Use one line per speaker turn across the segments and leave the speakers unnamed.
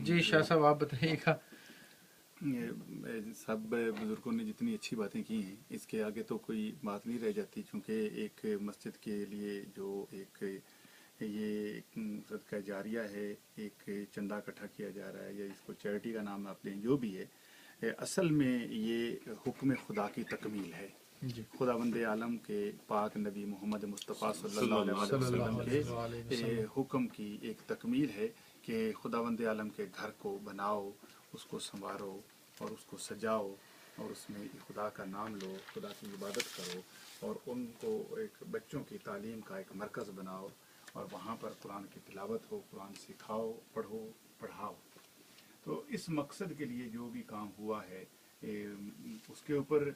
جی شاہ صاحب آپ بتائیے گا.
سب بزرگوں نے جتنی اچھی باتیں کی ہیں اس کے آگے تو کوئی بات نہیں رہ جاتی، چونکہ ایک مسجد کے لیے جو ایک یہ صدقہ جاریہ ہے، ایک چندہ اکٹھا کیا جا رہا ہے یا اس کو چیریٹی کا نام آپ لیں جو بھی ہے، اصل میں یہ حکم خدا کی تکمیل ہے. خداوند عالم کے پاک نبی محمد مصطفیٰ صلی اللہ علیہ وسلم کے حکم کی ایک تکمیل ہے کہ خداوند عالم کے گھر کو بناؤ، اس کو سنوارو اور اس کو سجاؤ اور اس میں خدا کا نام لو، خدا کی عبادت کرو اور ان کو ایک بچوں کی تعلیم کا ایک مرکز بناؤ اور وہاں پر قرآن کی تلاوت ہو، قرآن سکھاؤ، پڑھو، پڑھاؤ. تو اس مقصد کے لیے جو بھی کام ہوا ہے اس کے اوپر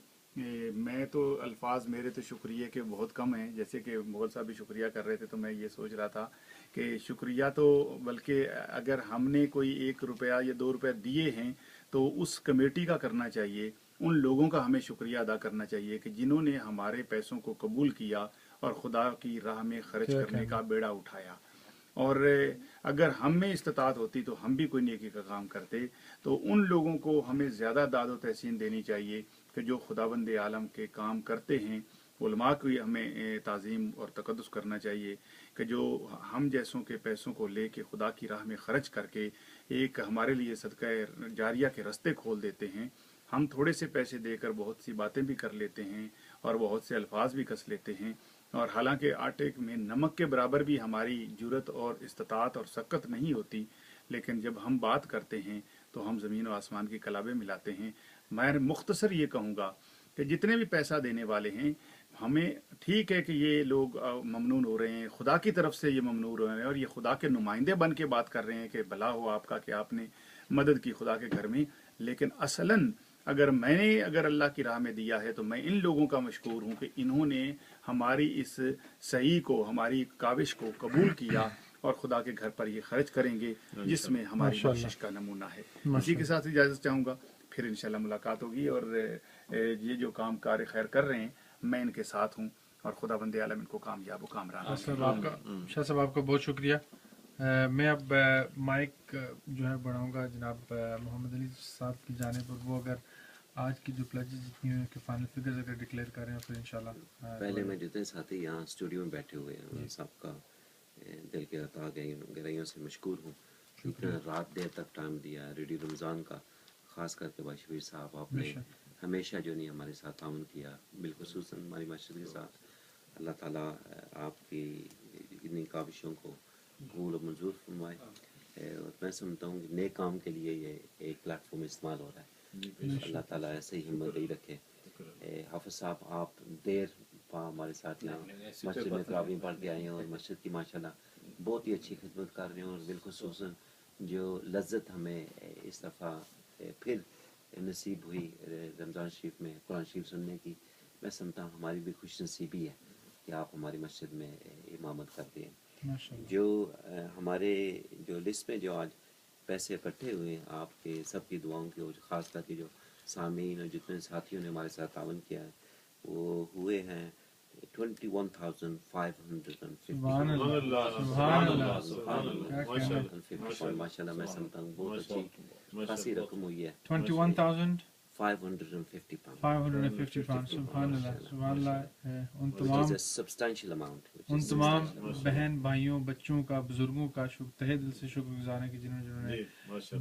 میں تو الفاظ میرے تو شکریہ کے بہت کم ہیں. جیسے کہ مغل صاحب بھی شکریہ کر رہے تھے تو میں یہ سوچ رہا تھا کہ شکریہ تو بلکہ اگر ہم نے کوئی 1 روپیہ یا 2 روپے دیے ہیں تو اس کمیٹی کا کرنا چاہیے، ان لوگوں کا ہمیں شکریہ ادا کرنا چاہیے کہ جنہوں نے ہمارے پیسوں کو قبول کیا اور خدا کی راہ میں خرچ کرنے کا بیڑا اٹھایا. اور اگر ہم میں استطاعت ہوتی تو ہم بھی کوئی نیکی کا کام کرتے. تو ان لوگوں کو ہمیں زیادہ داد و تحسین دینی چاہیے کہ جو خداوند عالم کے کام کرتے ہیں. علماء کو ہمیں تعظیم اور تقدس کرنا چاہیے کہ جو ہم جیسوں کے پیسوں کو لے کے خدا کی راہ میں خرچ کر کے ایک ہمارے لیے صدقہ جاریہ کے رستے کھول دیتے ہیں. ہم تھوڑے سے پیسے دے کر بہت سی باتیں بھی کر لیتے ہیں اور بہت سے الفاظ بھی کس لیتے ہیں، اور حالانکہ آٹے میں نمک کے برابر بھی ہماری جرت اور استطاعت اور سکت نہیں ہوتی، لیکن جب ہم بات کرتے ہیں تو ہم زمین و آسمان کی کلابیں ملاتے ہیں. میں مختصر یہ کہوں گا کہ جتنے بھی پیسہ دینے والے ہیں ہمیں ٹھیک ہے کہ یہ لوگ ممنون ہو رہے ہیں، خدا کی طرف سے یہ ممنون ہو رہے ہیں اور یہ خدا کے نمائندے بن کے بات کر رہے ہیں کہ بھلا ہو آپ کا کہ آپ نے مدد کی خدا کے گھر میں. لیکن اصلاً اگر اللہ کی راہ میں دیا ہے تو میں ان لوگوں کا مشکور ہوں کہ انہوں نے ہماری اس صحیح کو، ہماری کاوش کو قبول کیا اور خدا کے گھر پر یہ خرچ کریں گے جس میں ہماری بخشش کا نمونہ ہے. اسی کے ساتھ اجازت چاہوں گا، پھر انشاءاللہ ملاقات ہوگی. اور یہ جو کام کار خیر کر رہے ہیں میں ان کے ساتھ ہوں اور خداوند عالم ان کو کامیاب و کامران.
شاہ صاحب آپ کا بہت شکریہ. میں اب مائک جو ہے بڑھاؤں گا جناب محمد علی صاحب کی جانب پر. وہ اگر آج کی جو پلیجز جتنی ہوئی کہ فائنل فگرز اگر ڈکلیئر کر رہے ہیں پھر انشاءاللہ.
پہلے میں جتنے ساتھی یہاں اسٹوڈیو میں بیٹھے ہوئے ہیں سب کا دل کے عطا گہرائیوں سے مشکور ہوں. اتنا رات دیر تک ٹائم دیا ریڈیو رمضان کا، خاص کر کے بھائی شبیر صاحب، آپ نے ہمیشہ جو نہیں ہمارے ساتھ تعاون کیا، بالخصوصاً ہماری مسجد کے ساتھ. اللہ تعالیٰ آپ کی اتنی کاوشوں کو قبول و منظور فرمائے. اور میں سمجھتا ہوں کہ نیک کام کے لیے یہ ایک پلیٹ فارم استعمال ہو رہا ہے. اللہ تعالیٰ ایسے ہی ہمت ہی رکھے. حافظ صاحب آپ دیر پا ہمارے ساتھ یہاں مسجد میں تراویح پڑھ کے آئے ہیں اور مسجد کی ماشاءاللہ بہت ہی اچھی خدمت کر رہے ہیں. اور بالخصوصاً جو لذت ہمیں اس دفعہ پھر نصیب ہوئی رمضان شریف میں قرآن شریف سننے کی، میں سمجھتا ہوں ہماری بھی خوش نصیبی ہے کہ آپ ہماری مسجد میں امامت کرتے ہیں. جو ہمارے جو لسٹ میں جو آج پیسے اکٹھے ہوئے ہیں آپ کے سب کی دعاؤں کی، اور خاص کر کے جو سامعین اور جتنے ساتھیوں نے ہمارے ساتھ تعاون کیا ہے وہ ہوئے ہیں 21,550. ماشاء اللہ میں سمجھتا ہوں بہت اچھی خاصی رقم ہوئی ہے.
21,550
pounds.
سبحان اللہ سبحان اللہ. ان تمام بہن بھائیوں، بچوں کا، بزرگوں کا تہہ دل سے شکر گزار ہیں کہ جنہوں نے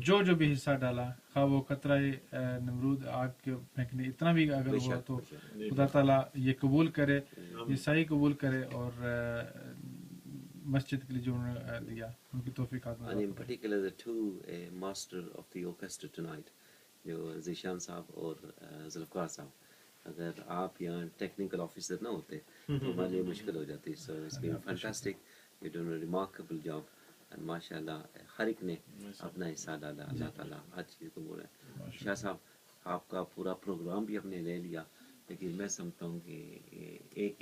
جو بھی حصہ ڈالا، خواہ وہ قطرہ نمرود آگ کے پھینکنے اتنا بھی اگر ہوا تو خدا تعالیٰ یہ قبول کرے، یہ صحیح قبول کرے اور مسجد کے لیے جو انہوں نے دیا ان کی توفیقات.
And in particular the two master of the orchestra tonight، جو ذیشان صاحب اور ذوالفقار صاحب، اگر آپ یہاں ٹیکنیکل آفیسر نہ ہوتے تو ہمارے لیے مشکل ہو جاتی. So it's been fantastic, you done a remarkable job and ماشاء اللہ ہر ایک نے اپنا حصہ ڈالا. اللہ تعالیٰ ہر چیز کو بول رہے ہیں. شاہ صاحب آپ کا پورا پروگرام بھی ہم نے لے لیا، لیکن میں سمجھتا ہوں کہ ایک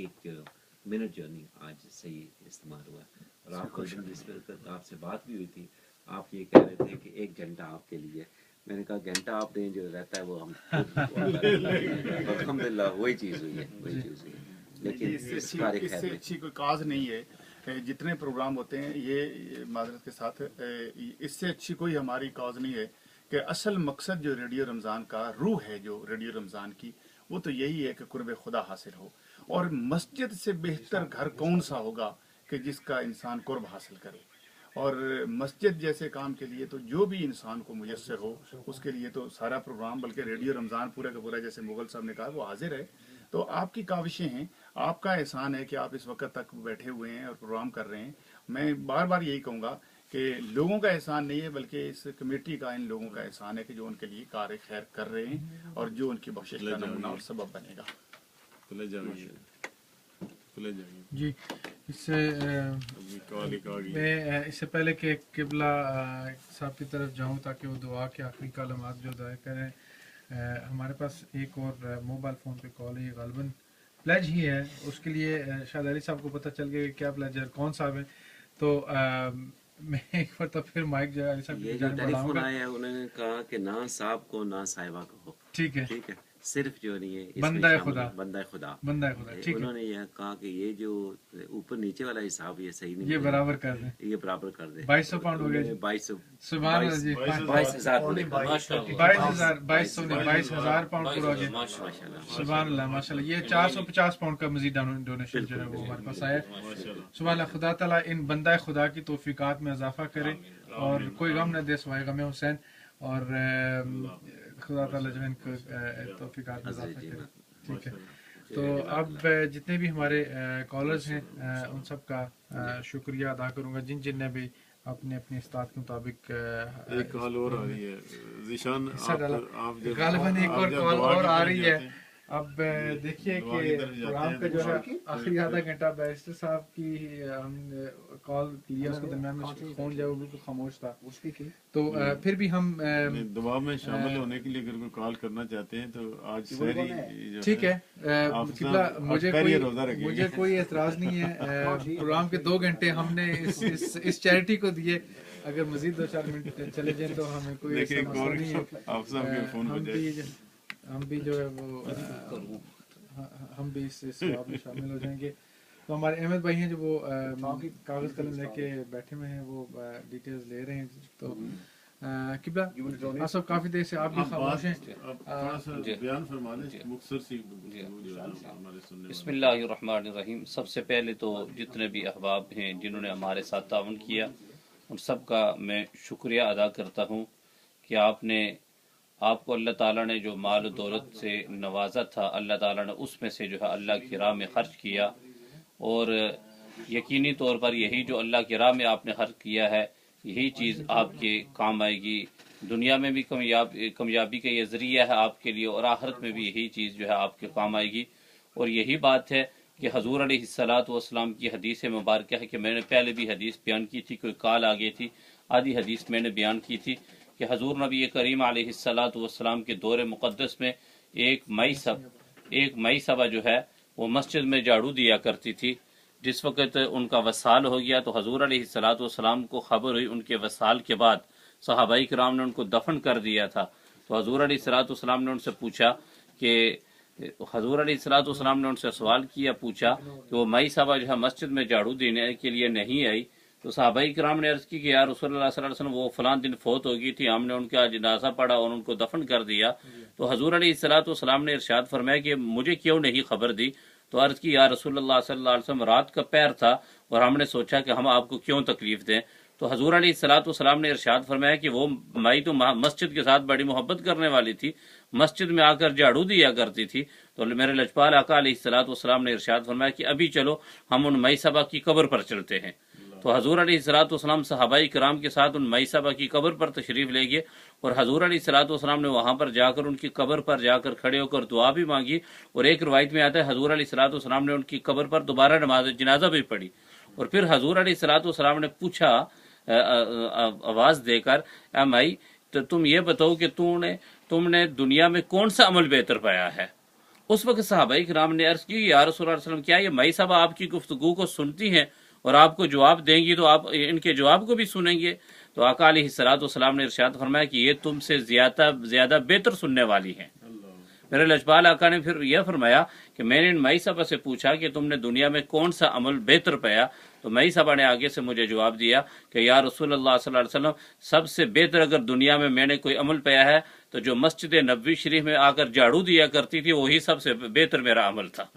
منٹ جو نہیں آج صحیح استعمال ہوا. اور آپ کو آپ سے بات بھی ہوئی تھی، آپ یہ کہہ رہے تھے کہ 1 گھنٹہ آپ کے لیے. میں نے کہا گھنٹہ آپ دیں جو رہتا ہے وہ ہم الحمد للہ وہی چیز ہوئی ہے، وہی چیز ہوئی ہے. لیکن
اس سے اچھی کوئی کاز نہیں ہے जितने प्रोग्राम होते हैं ये माजरत के साथ इससे अच्छी कोई हमारी कॉज नहीं है कि असल मकसद जो रेडियो रमज़ान का रूह है जो रेडियो रमज़ान की वो तो यही है कि कुर्ब खुदा हासिल हो। और मस्जिद से बेहतर घर कौन सा होगा कि जिसका इंसान कुर्ब हासिल करे। और मस्जिद जैसे काम के लिए तो जो भी इंसान को मुयस्सर हो उसके लिए तो सारा प्रोग्राम, बल्कि रेडियो रमज़ान पूरा का पूरा जैसे मुगल साहब ने कहा वो हाजिर है। तो आपकी काविशें हैं, आपका एहसान है कि आप इस वक्त तक बैठे हुए हैं और प्रोग्राम कर रहे हैं। मैं बार बार यही कहूँगा कि लोगों का एहसान नहीं है बल्कि इस कमेटी का, इन लोगों का एहसान है कि जो उनके लिए कार खैर कर रहे हैं और जो उनकी बख्शिश का नमूना और सबब बनेगा।
जी, इससे मैं इससे पहले कि किबला साहब की तरफ जाऊं ताकि वो दुआ के आखिरी कलमात जो अदा करें, हमारे पास एक और मोबाइल फ़ोन पे कॉल है, ये गालिबन प्लेज ही है। उसके लिए शायद अली साहब को पता चल गया कि क्या प्लेज है, कौन साहब है। तो मैं एक बार तो फिर माइक जो अली साहब की जान
टेलीफोन आया, उन्होंने कहा कि ना साहब को ना साहिबा को, ठीक है, सिर्फ जो नहीं है बंदा खुदा, ठीक है। उन्होंने यह कहा कि ये जो ऊपर नीचे वाला हिसाब ये सही नहीं,
ये बराबर कर दे,
ये बराबर कर दे।
2200 पाउंड हो गया, 2200, सुभान अल्लाह जी,
22,000
पाउंड पूरा हो गया, सुभान अल्लाह, माशाल्लाह। ये 450 पाउंड का मजीद डोनेशन जो है वो हमारे पास आया। सुभान अल्लाह, खुदा ताला इन बंदा खुदा की तौफीकात में इजाफा करे और कोई गम न दे सिवाय गम हुसैन, और खुदा ताला जो इनको तौफीकात में इजाफा करे, ठीक है। तो अब जितने भी हमारे कॉलर्स हैं उन सब का शुक्रिया अदा करूंगा, जिन ने भी अपने अपने इस्तात के मुताबिक
एक कॉल और आ रही है ज़ीशान,
गालिबन एक और कॉल और आ रही है। अब देखिए कि प्रोग्राम का जो है आखिरी आधा घंटा बैरिस्टर साहब की हमने कॉल लिया, उसके दरमियान में फोन जो बिल्कुल खामोश था, तो फिर भी हम
दुआ में शामिल होने के लिए अगर कोई कॉल करना चाहते हैं तो आज
ठीक है। मुझे कोई एतराज नहीं है। प्रोग्राम के 2 घंटे हमने इस चैरिटी को दिए, अगर मजीद 2-4 मिनट चले जाए तो हमें कोई मसला नहीं है। हम भी जो है वो हम भी इस सवाब में शामिल हो जाएंगे। तो हमारे अहमद भाई हैं जो वो कागज कलम लेके बैठे हुए हैं, वो डिटेल्स ले रहे हैं। तो किबला आप सब काफी देर से आप भी खामोश हैं,
बयान फरमा लें मुख्तसर सी।
बिस्मिल्लाहिर्रहमानिर्रहीम। सबसे पहले तो जितने भी अहबाब हैं जिन्होंने हमारे साथ ताउन किया उन सब का मैं शुक्रिया अदा करता हूँ कि आपको अल्लाह ताला ने जो माल दौलत से नवाजा था, अल्लाह ताला ने उसमें से जो है अल्लाह की राह में खर्च किया, और यकीनी तौर पर यही जो अल्लाह की राह में आपने खर्च किया है यही चीज़ आपके काम आएगी। दुनिया में भी कामयाबी का ये ज़रिया है आपके लिए, और आखिरत में भी यही चीज़ जो है आपके काम आएगी। और यही बात है कि हजूर अलैहिस्सलातु वस्सलाम की हदीस मुबारक है कि मैंने पहले भी हदीस बयान की थी, कोई कॉल आ गई थी, आधी हदीस मैंने बयान की थी कि हजूर नबी करीम अलैहिस्सलातु वस्सलाम के दौर मुक़द्दस में एक मई सबा जो है वो मस्जिद में झाड़ू दिया करती थी। जिस वक़्त उनका वसाल हो गया तो हजूर अलैहिस्सलातु वस्सलाम को खबर हुई, उनके वसाल के बाद सहाबाई किराम ने उनको दफन कर दिया था। तो हजूर अलैहिस्सलातु वस्सलाम ने उनसे पूछा कि हजूर अलैहिस्सलातु वस्सलाम ने उनसे सवाल किया, पूछा कि वो मई सबा जो है मस्जिद में झाड़ू देने के लिए नहीं आई। तो सहाबाई किराम ने अर्ज की कि यार रसूलुल्लाह सल्लल्लाहु अलैहि वसल्लम वो फलां दिन फौत हो गई थी, हमने उनका जनाजा पढ़ा और उनको दफन कर दिया। तो हजूर अलैहिस्सलातु वस्सलाम ने इरशाद फरमाया कि मुझे क्यों नहीं खबर दी। तो अर्ज की यार रसूलुल्लाह सल्लल्लाहु अलैहि वसल्लम रात का पैर था और हमने सोचा कि हम आपको क्यों तकलीफ दें। तो हजूर अलैहिस्सलातु वस्सलाम ने इरशाद फरमाया कि वो माई तो मस्जिद के साथ बड़ी मोहब्बत करने वाली थी, मस्जिद में आकर झाड़ू दिया करती थी। तो मेरे लजपाल आका अलैहिस्सलातु वस्सलाम ने इरशाद फरमाया कि अभी चलो हम उन मई सबा की कब्र पर चलते हैं। तो हजूर अलैहिस्सलातु वस्सलाम सहाबाई किराम के साथ उन मई सबा की कब्र पर तशरीफ ले गए, और हजूर अलैहिस्सलातु वस्सलाम ने वहां पर जाकर उनकी कब्र पर जाकर खड़े होकर दुआ भी मांगी। और एक रवायत में आता है हजूर अलैहिस्सलातु वस्सलाम ने उनकी कब्र पर दोबारा नमाज जनाजा भी पढ़ी। और फिर हजूर अलैहिस्सलातु वस्सलाम ने पूछा आवाज देकर, ए माई तो तुम ये बताओ कि तुमने दुनिया में कौन सा अमल बेहतर पाया है। उस वक्त सहाबाई किराम ने अर्ज की, या रसूलुल्लाह सल्लल्लाहु अलैहि वसल्लम क्या ये मई सबा आपकी गुफ्तगू को सुनती हैं और आपको जवाब देंगी तो आप इनके जवाब को भी सुनेंगे। तो आका अलैहिस्सलातु वस्सलाम ने इरशाद फरमाया कि ये तुमसे ज्यादा बेहतर सुनने वाली हैं। मेरे लजपाल आका ने फिर यह फरमाया कि मैंने इन मई सबा से पूछा कि तुमने दुनिया में कौन सा अमल बेहतर पाया। تو मई साहबा ने आगे से मुझे जवाब दिया कि या रसूल अल्लाह सल्लल्लाहु अलैहि वसल्लम, सबसे बेहतर अगर दुनिया में मैंने कोई अमल पाया है तो जो मस्जिद नबवी शरीफ में आकर झाड़ू दिया करती थी वही सबसे बेहतर मेरा अमल था।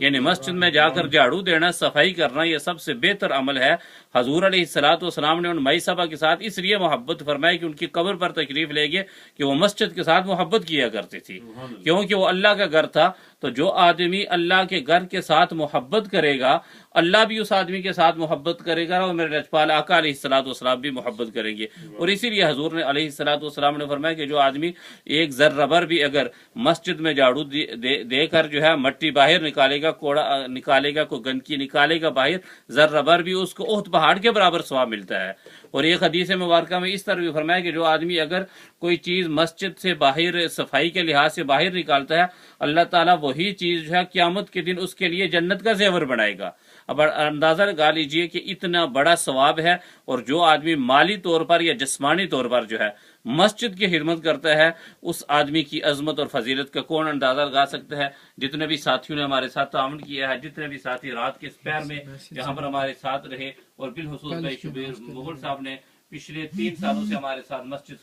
यानी मस्जिद में जाकर झाड़ू देना, सफाई करना, ये सबसे बेहतर अमल है। हजूर अलैहिस्सलातु वस्सलाम ने उन मई साहबा के साथ इसलिए मोहब्बत फरमाई कि उनकी कब्र पर तशरीफ ले गए कि वो मस्जिद के साथ मोहब्बत किया करती थी, क्योंकि वो अल्लाह का घर था। तो जो आदमी अल्लाह के घर के साथ मोहब्बत करेगा, अल्लाह भी उस आदमी के साथ मोहब्बत करेगा और मेरे लजपाल आका अलैहिस्सलातु वस्सलाम भी मोहब्बत करेंगे। और इसीलिए हजूर ने अलैहिस्सलातु वस्सलाम ने फरमाया कि जो आदमी एक जर्रा भर भी अगर मस्जिद में झाड़ू देकर जो है मट्टी बाहर निकालेगा, कोड़ा निकालेगा, कोई गंदगी निकालेगा बाहर, जर्रा भर भी उसको ओहद पहाड़ के बराबर सवाब मिलता है। और एक हदीस मुबारका में इस तरह भी फरमाया कि जो आदमी अगर कोई चीज मस्जिद से बाहर सफाई के लिहाज से बाहर निकालता है, अल्लाह ताला वही चीज जो है क़यामत के दिन उसके लिए जन्नत का ज़ेवर बनाएगा। अब अंदाजा लगा लीजिए कि इतना बड़ा सवाब है। और जो आदमी माली तौर पर या जिस्मानी तौर पर जो है मस्जिद की खिदमत करता है, उस आदमी की अजमत और फजीलत का कौन अंदाजा लगा सकता है। जितने भी साथियों ने हमारे साथ ताउन किया है, जितने भी साथी रात के पैर में यहाँ पर हमारे साथ रहे, और बिलखुसूस भाई शुबीर मुगल साहब ने पिछले 3 सालों से हमारे साथ मस्जिद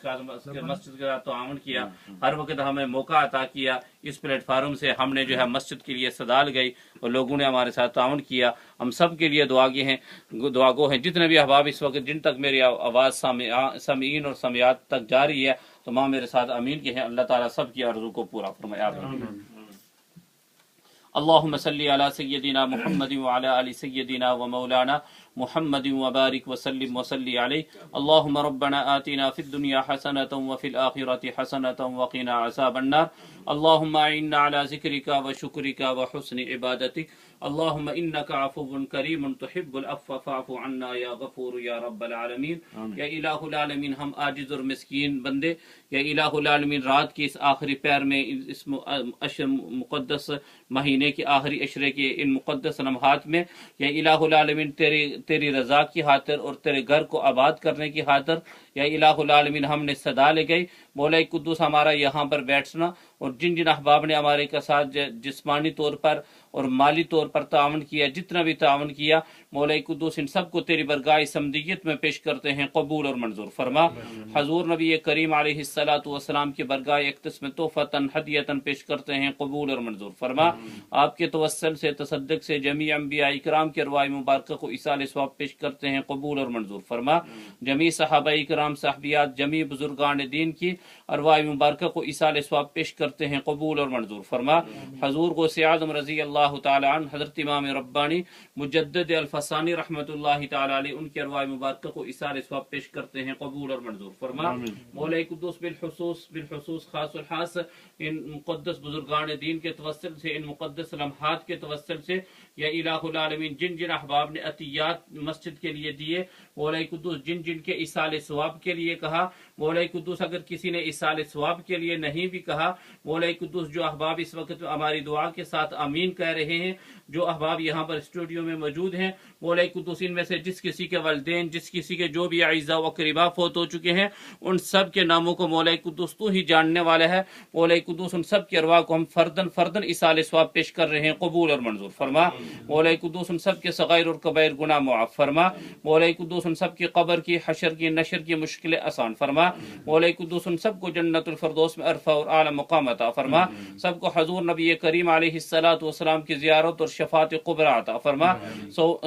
का ताउन किया, हर वक्त हमें मौका अता किया। इस प्लेटफार्म से हमने जो है मस्जिद के लिए सदा लगाई और लोगों ने हमारे साथ ताउन किया। हम सब के लिए दुआगो हैं। जितने भी अहबाब इस वक्त जिन तक मेरी आवाज़ समीन और समियात तक जा रही है, तो माँ मेरे साथ अमीन के हैं। अल्लाह ताला सब की आरज़ू को पूरा फरमाए। अल्लाहुम्मा सल्ली अला सय्यदिना मुहम्मद व अला आलि सय्यदिना व मौलाना मुहम्मद व बारिक व सल्लिम व सल्ली अलैहि। अल्लाहुम्मा रब्बना आतिना फिद दुनिया हसनतन व फिल आखिरति हसनतन व क़िना अज़ाबन नार। अल्लाहुम्मा इन्ना अला ज़िक्रिका व शुक्रिका व हुस्नि इबादतिक। अल्लाहुम्मा इन्नका अफ़ुव्वुन करीमुन तुहिब्बुल अफ़्व फ़अफ़ु अन्ना या गफ़ूर या रब्बल आलमीन। या इलाहुल आलमीन, हम आजिज़ और मिस्कीन बंदे, या इलाहुल आलमीन, रात के इस आखिरी पैर में, इस अशर मुक़द्दस महीने के आखिरी अशरे के इन मुक़द्दस लम्हात में, या इलाहुल आलमीन, तेरी रज़ा की खातिर और तेरे घर को आबाद करने की खातिर, या इलाहुल आलमीन, हमने सदा लगाई। मौला कुद्दूस, हमारा यहाँ पर बैठना और जिन जिन अहबाब ने हमारे के साथ जिस्मानी तौर पर और माली तौर पर तावन किया, जितना भी तावन किया, मौला कुद्दूस इन सब को तेरी बरगाह समदीयत में पेश करते हैं, कबूल और मंजूर फरमा। हजूर नबी करीम अलैहिस्सलातु वस्सलाम की बरगाह इक़्तिस में तोहफ़तन हदियतन पेश करते हैं, कबूल और मंजूर फरमा। आपके तवस्सुल से, तसद्दुक़ से जमी अंबिया इकराम के अरवाह मुबारक को इसाल सवाब पेश करते हैं, कबूल और मंजूर फरमा। जमी सहाबा इकराम, साहबियात, जमी बुजुर्गान दीन की अरवाह मुबारक को इसाल सवाब पेश करते हैं, कबूल और मंजूर फरमा। हजूर गौसे आज़म रज़ी अल्लाह तआला अन्हु, हज़रत इमाम रब्बानी मुजद्दिद अल-फसानी रहमतुल्लाहि तआला अलैहि, उनकी अरवाह मुबारक को इसाल सवाब पेश करते हैं, कबूल और मंजूर फरमा। मौला कुद्दूस बिलखुसूस खासुल खास इन मुक़द्दस बुजुर्गान दीन के तवस्सुल से, इन मुक़द्दस लम्हात के तवस्सुल से, या इलाहुल आलमीन, जिन जिन अहबाब ने अतियात मस्जिद के लिए दिए, मौला कुद्दूस जिन जिन के इसाल सवाब के लिए कहा, मौला कुद्दूस अगर किसी ने इसाल सवाब के लिए नहीं भी कहा, मौला कुद्दूस जो अहबाब इस वक्त हमारी दुआ के साथ आमीन कह रहे हैं, जो अहबाब यहाँ पर स्टूडियो में मौजूद हैं, मौला कुद्दूस इनमें से जिस किसी के वालिदैन, जिस किसी के जो भी अज़ा व क़रीबा फौत हो चुके हैं, उन सब के नामों को मौला कुद्दूस तू ही जानने वाला है। मौला कुद्दूस उन सब की अरवाह को हम फर्दन इसाल सवाब पेश कर रहे हैं, कबूल और मंजूर फरमा। मौला कुद्दूस उन सब के सगाइर और कबाइर गुनाह मुआफ़ फरमा। मौला कुद्दूस उन सब की कब्र की, हशर की, नशर की मुश्किलें आसान फरमा। मौला कुद्दूस उन सब को जन्नतुल फ़िरदौस में अरफ़ा और आला मक़ाम अता फरमा। सबको हजूर नबी करीम अलैहिस्सलातु वस्सलाम की ज़ियारत और शफ़ाअत कुबरा अता फरमा।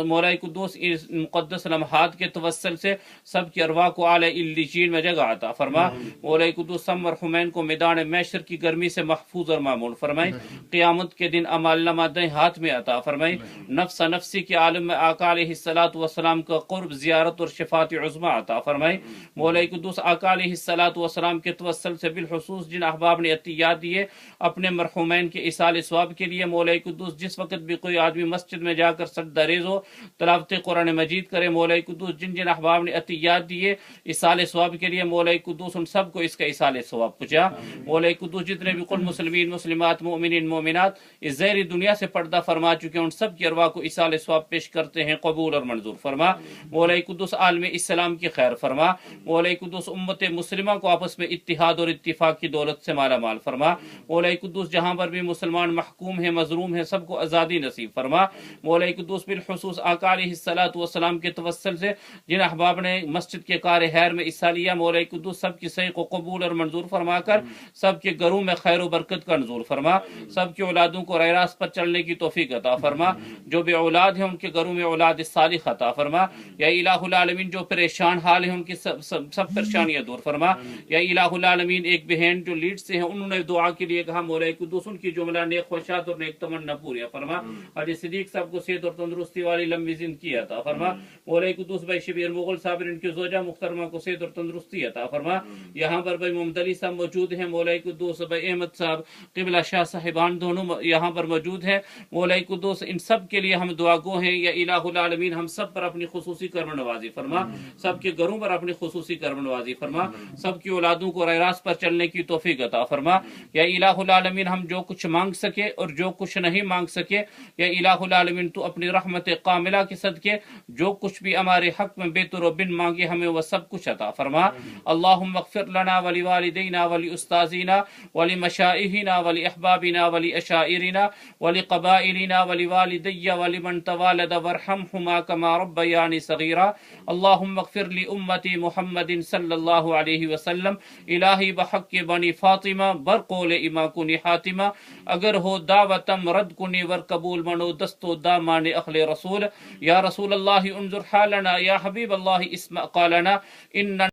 मौला कुद्दूस इस मुक़द्दस लम्हात के तवस्सुल से सब की अरवाह को आले इल्लीचीन में जगह अता फरमा। मौला कुद्दूस सब मरहुमैन को मैदान महशर की गर्मी से महफूज और मामून फरमाई। क़यामत के दिन अमालनामा दाएं हाथ में अता फरमाई। नफ्सा नफ्सी के आलम में आका अलैहिस्सलातु वस्सलाम का क़ुर्ब, ज़ियारत और शफ़ाअत उज़्मा अता फरमाई। मौला कुद्दूस आका अलैहिस्सलातु वस्सलाम के तवस्सुल से बिलखुसूस जिन अहबाब ने अतियात दिए अपने मरहुमैन के इसाल सवाब के लिए, मौला कुद्दूस जिस वक्त भी कोई आदमी मस्जिद में जाकर सजदा रेज़ हो, तिलावत कुरान मजीद करे, मौला कुद्दूस जिन जिन अहबाब ने अतियात दिए इसाल सवाब के लिए, मौला कुद्दूस उन सबको इसका इसाल सवाब पहुँचा। मौला कुद्दूस जितने भी कुल मुस्लिमीन, मुस्लिमात, मोमिनीन, मोमिनात इस ज़हरी दुनिया से पर्दा फरमा चुके हैं, उन सब की अरवा को इसाले सवाब पेश करते हैं, कबूल और मंजूर फरमा। मौला कुद्दुस आलम इस्लाम की खैर फरमा। मौला कुद्दुस उम्मत मुस्लिमा को आपस में इत्तिहाद और इत्तिफाक की दौलत से माला माल फरमा। मौला कुद्दुस जहाँ पर भी मुसलमान महकूम है, मजलूम है, सबको आज़ादी नसीब फरमा। मौला कुद्दुस बिलखुसूस आका अलैहिस्सलातु वस्सलाम के तवस्सुल से जिन अहबाब ने मस्जिद के कार हैर में हिस्सा लिया, मौला कुद्दुस सब की सही को कबूल और मंजूर फरमा कर सबके घरों में खैर व बरकत का नज़ूल फरमा। सबके औलादों को राह रास्त पर चलने की तौफीक अता फरमा। जो बे औलाद है उनके घरों में औलाद सालिह अता फरमा। या इलाहुल आलमीन जो परेशान हाल है उनकी सब परेशानियां दूर फरमा। या इलाहुल आलमीन एक बहन जो लीड से है उन्होंने दुआ के लिए कहा, मौला कुद्दुस उनकी जुमला नेक ख्वाहिशात और नेक तमन्ना पूरी फरमा। हाजी सिद्दीक साहब को सेहत और तंदुरुस्ती वाली लंबी जिंदगी अता फरमा। मौला कुद्दुस भाई शबीर मुगल साहब इनकी जोजा मुख्तरमा को सेहत और तंदुरुस्ती अता फरमा। यहाँ पर भाई मोहम्मद अली साहब मौजूद हैं, मौला कुद्दुस भाई अहमद साहब क़िबला शाह साहिबान दोनों यहाँ पर मौजूद हैं। मौला कुद्दुस इन सब के लिए हम दुआ गो हैं। या इलाहुल आलमीन हम सब पर अपनी खुसूसी कर्म नवाजी फरमा। सबके घरों पर अपनी खुसूसी कर्म नवाजी फरमा। सबकी औलादों को राह रास्त पर चलने की तौफीक अता फरमा। या इलाहुल आलमीन हम जो कुछ मांग सके और जो कुछ नहीं मांग सके, या इलाहुल आलमीन तो अपनी रहमत कामिला के सदके जो कुछ भी हमारे हक में बेतुर बिन मांगे हमें वह सब कुछ अता फरमा। अल्लाहुम्मा अग़फ़िर लना वली वालिदैना वली उस्ताज़िना वली मशाइखिना वली अहबाबिना वली अशाइरिना वली क़बाइलिना वली वालिदैया वली मन तवालद वरहमहुमा कमा रब्बयानी सगीरा। अल्लाहुम्मा अग़फ़िर लि उम्मती मुहम्मदिन सल्लल्लाहु अलैहि वसल्लम। इलाही बहक़्क़ि बनी फातिमा बरक़ौल इमा कुनी हातिमा। अगर हो दावतम रद कुनी वर कबूल मनो दस्तो दामाने अखले रसूल। या रसूल अल्लाह उन्जुर हालना या हबीब अल्लाह इस्मा क़ालना इन्ना